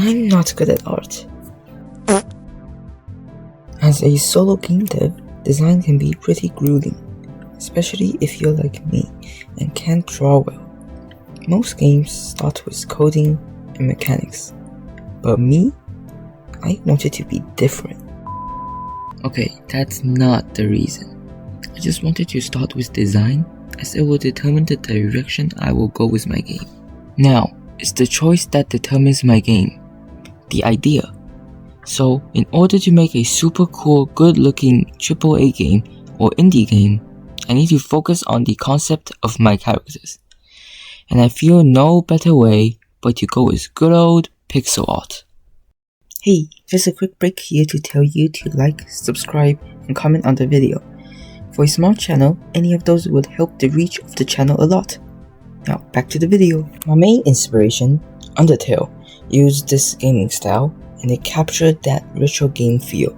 I'm not good at art. As a solo game dev, design can be pretty grueling, especially if you're like me and can't draw well. Most games start with coding and mechanics, but me, I want it to be different. Okay, that's not the reason. I just wanted to start with design, as it will determine the direction I will go with my game. Now, it's the choice that determines my game, the idea. So, in order to make a super cool, good-looking AAA game or indie game, I need to focus on the concept of my characters. And I feel no better way but to go with good old pixel art. Hey, just a quick break here to tell you to like, subscribe, and comment on the video. For a small channel, any of those would help the reach of the channel a lot. Now, back to the video. My main inspiration, Undertale, used this gaming style and it captured that retro game feel.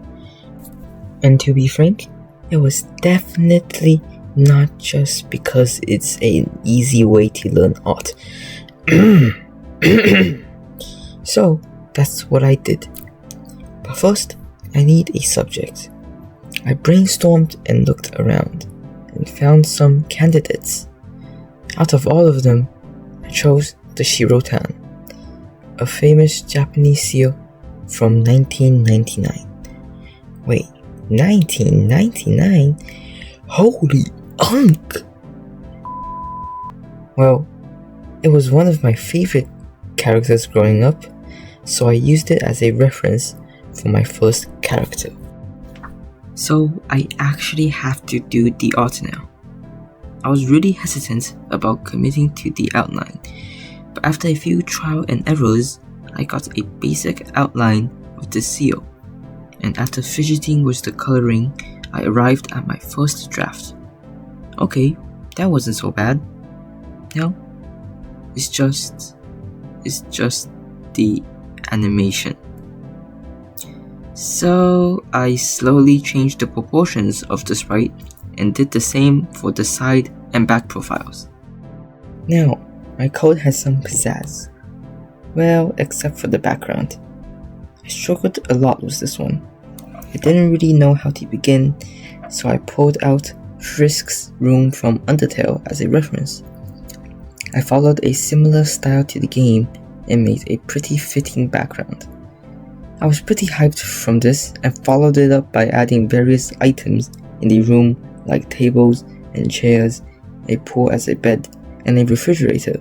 And to be frank, it was definitely not just because it's an easy way to learn art. So, that's what I did. But first, I need a subject. I brainstormed and looked around and found some candidates. Out of all of them, I chose the Shirotan, a famous Japanese seal from 1999. Wait, 1999? Holy unk! Well, it was one of my favorite characters growing up, so I used it as a reference for my first character. So I actually have to do the art now. I was really hesitant about committing to the outline, but after a few trial and errors, I got a basic outline of the seal, and after fidgeting with the coloring, I arrived at my first draft. Okay, that wasn't so bad. No, it's just the animation. So I slowly changed the proportions of the sprite and did the same for the side and back profiles. Now, my code has some pizzazz. Well, except for the background. I struggled a lot with this one. I didn't really know how to begin, so I pulled out Frisk's room from Undertale as a reference. I followed a similar style to the game and made a pretty fitting background. I was pretty hyped from this and followed it up by adding various items in the room like tables and chairs, a pool as a bed, and a refrigerator.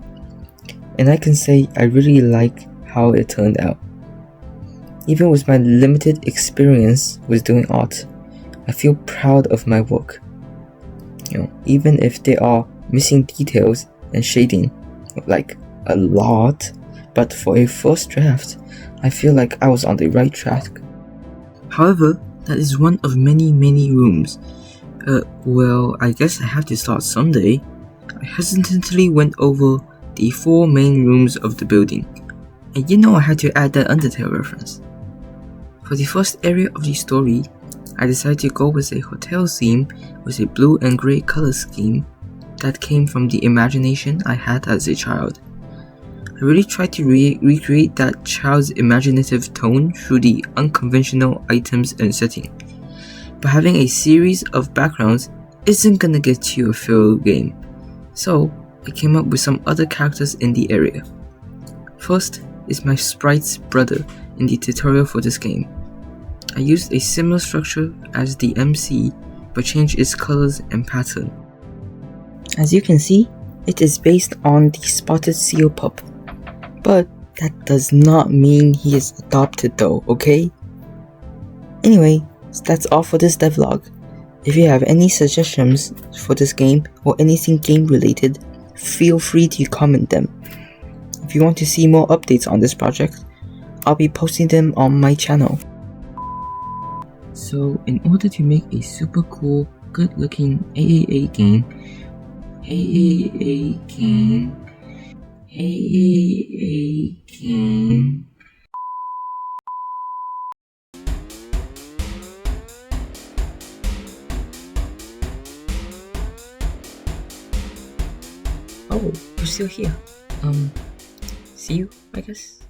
And I can say I really like how it turned out. Even with my limited experience with doing art, I feel proud of my work. Even if there are missing details and shading, like a lot, but for a first draft, I feel like I was on the right track. However, that is one of many rooms. Well, I guess I have to start someday. I hesitantly went over the 4 main rooms of the building, and I had to add that Undertale reference. For the first area of the story, I decided to go with a hotel theme with a blue and grey color scheme that came from the imagination I had as a child. I really tried to recreate that child's imaginative tone through the unconventional items and setting. But having a series of backgrounds isn't gonna get you a feel game, so I came up with some other characters in the area. First is my sprite's brother in the tutorial for this game. I used a similar structure as the MC, but changed its colors and pattern. As you can see, it is based on the spotted seal pup. But that does not mean he is adopted though, okay? Anyway, so that's all for this devlog. If you have any suggestions for this game or anything game related, feel free to comment them. If you want to see more updates on this project, I'll be posting them on my channel. So in order to make a super cool, good looking AAA game, Oh, you're still here. See you, I guess.